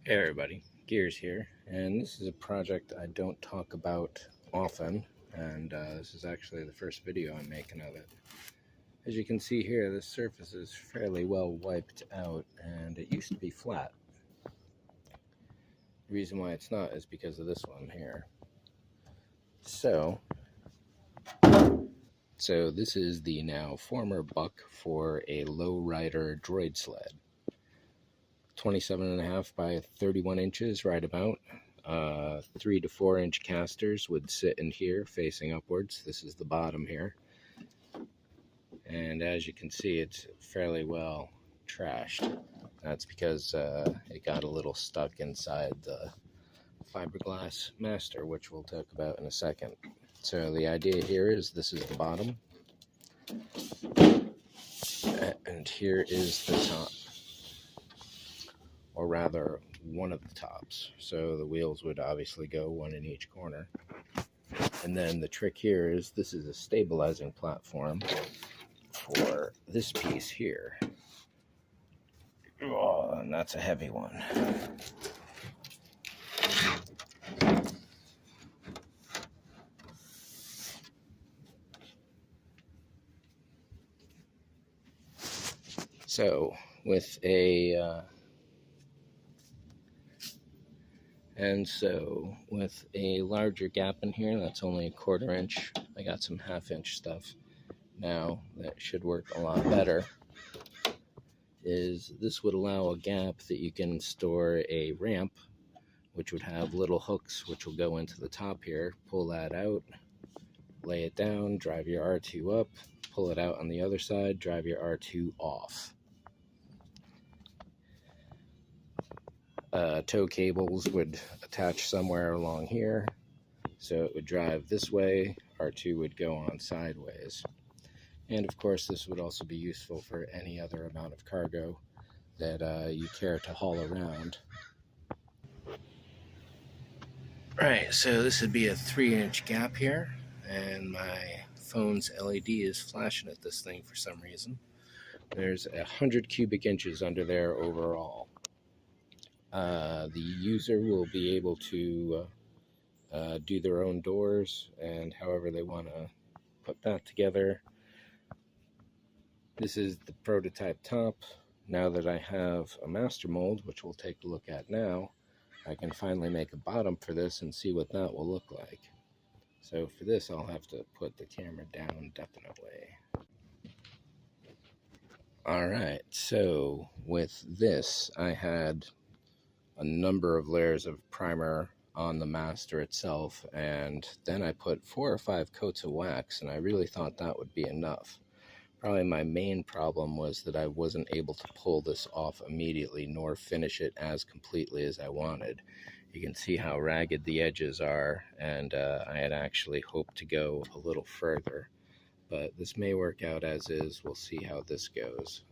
Hey everybody, Gears here, and this is a project I don't talk about often, and this is actually the first video I'm making of it. As you can see here, the surface is fairly well wiped out, and it used to be flat. The reason why it's not is because of this one here. So this is the now former buck for a lowrider droid sled. 27.5 by 31 inches, right about. 3 to 4 inch casters would sit in here facing upwards. This is the bottom here. And as you can see, it's fairly well trashed. That's because it got a little stuck inside the fiberglass master, which we'll talk about in a second. So the idea here is this is the bottom, and here is the top, or rather one of the tops. So the wheels would obviously go one in each corner. And then the trick here is this is a stabilizing platform for this piece here. Oh, and that's a heavy one. So with a larger gap in here, that's only a 1/4 inch. I got some 1/2 inch stuff now that should work a lot better. Is this would allow a gap that you can store a ramp, which would have little hooks which will go into the top here. Pull that out, lay it down, drive your R2 up, pull it out on the other side, drive your R2 off. Tow cables would attach somewhere along here, so it would drive this way, R2 would go on sideways. And of course this would also be useful for any other amount of cargo that you care to haul around. Right, so this would be a 3-inch gap here, and my phone's LED is flashing at this thing for some reason. There's 100 cubic inches under there overall. The user will be able to do their own doors and however they want to put that together. This is the prototype top. Now that I have a master mold, which we'll take a look at now, I can finally make a bottom for this and see what that will look like. So for this, I'll have to put the camera down definitely. Alright, so with this, I had a number of layers of primer on the master itself, and then I put 4 or 5 coats of wax, and I really thought that would be enough. Probably my main problem was that I wasn't able to pull this off immediately nor finish it as completely as I wanted. You can see how ragged the edges are, and I had actually hoped to go a little further, but this may work out as is. We'll see how this goes.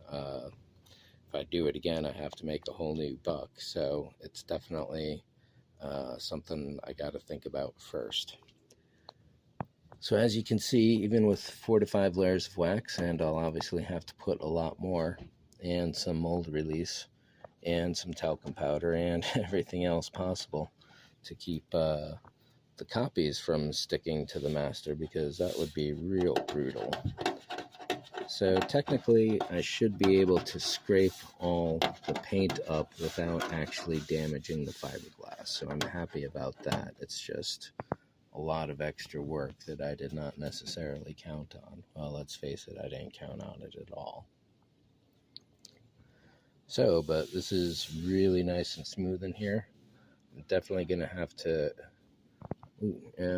If I do it again, I have to make a whole new buck, so it's definitely something I got to think about first. So as you can see, even with 4 to 5 layers of wax, and I'll obviously have to put a lot more, and some mold release, and some talcum powder, and everything else possible to keep the copies from sticking to the master, because that would be real brutal. So technically, I should be able to scrape all the paint up without actually damaging the fiberglass, so I'm happy about that. It's just a lot of extra work that I did not necessarily count on. Well, let's face it, I didn't count on it at all. So, but this is really nice and smooth in here. I'm definitely going to have to,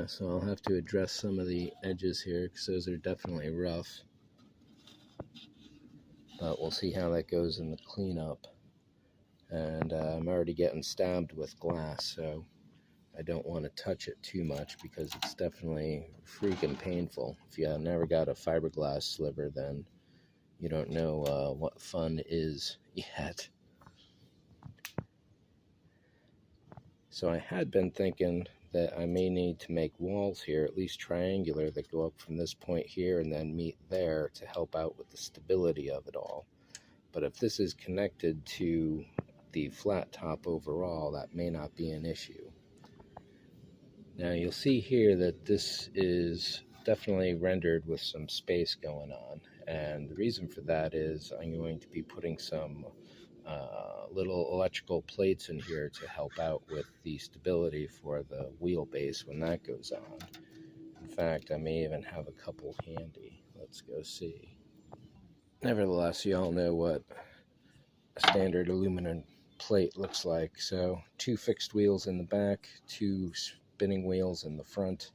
so I'll have to address some of the edges here, because those are definitely rough. But we'll see how that goes in the cleanup. And I'm already getting stabbed with glass, so I don't want to touch it too much because it's definitely freaking painful. If you never got a fiberglass sliver, then you don't know what fun is yet. So I had been thinking that I may need to make walls here, at least triangular, that go up from this point here and then meet there to help out with the stability of it all. But if this is connected to the flat top overall, that may not be an issue. Now you'll see here that this is definitely rendered with some space going on, and the reason for that is I'm going to be putting some little electrical plates in here to help out with the stability for the wheelbase when that goes on. In fact, I may even have a couple handy. Let's go see. Nevertheless, you all know what a standard aluminum plate looks like. So 2 fixed wheels in the back, 2 spinning wheels in the front.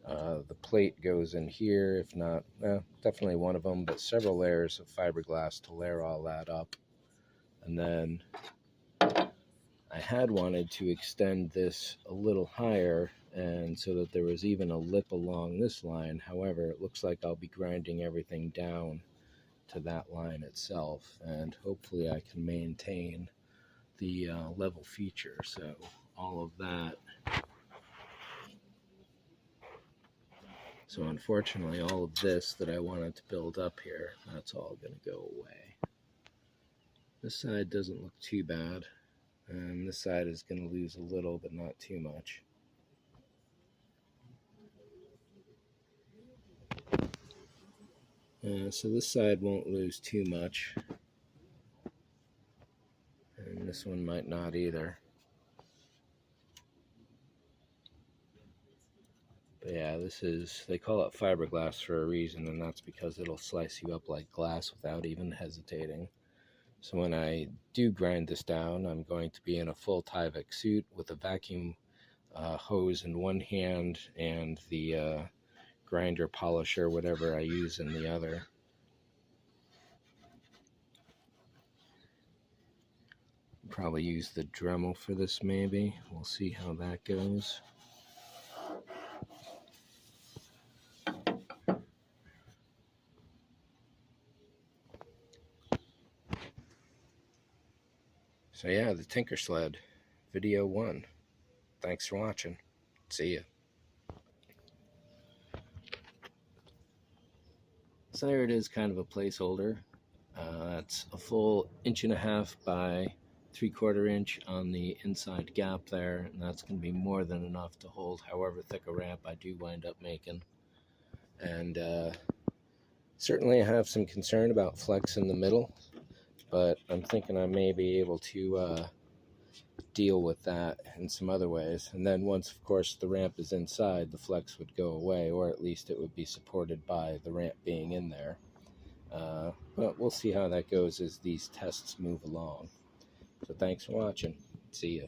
The plate goes in here, if not, definitely one of them, but several layers of fiberglass to layer all that up. And then I had wanted to extend this a little higher, and so that there was even a lip along this line. However, it looks like I'll be grinding everything down to that line itself, and hopefully I can maintain the level feature. So all of that. So unfortunately, all of this that I wanted to build up here, that's all going to go away. This side doesn't look too bad, and this side is going to lose a little, but not too much. So this side won't lose too much, and this one might not either. But yeah, this is, they call it fiberglass for a reason, and that's because it'll slice you up like glass without even hesitating. So when I do grind this down, I'm going to be in a full Tyvek suit with a vacuum hose in one hand and the grinder, polisher, whatever I use in the other. Probably use the Dremel for this maybe. We'll see how that goes. So yeah, the Tinker Sled, video 1. Thanks for watching. See ya. So there it is, kind of a placeholder. That's a full 1.5 by 3/4 inch on the inside gap there, and that's going to be more than enough to hold however thick a ramp I do wind up making. And certainly I have some concern about flex in the middle, but I'm thinking I may be able to deal with that in some other ways. And then once, of course, the ramp is inside, the flex would go away, or at least it would be supported by the ramp being in there. But we'll see how that goes as these tests move along. So thanks for watching. See ya.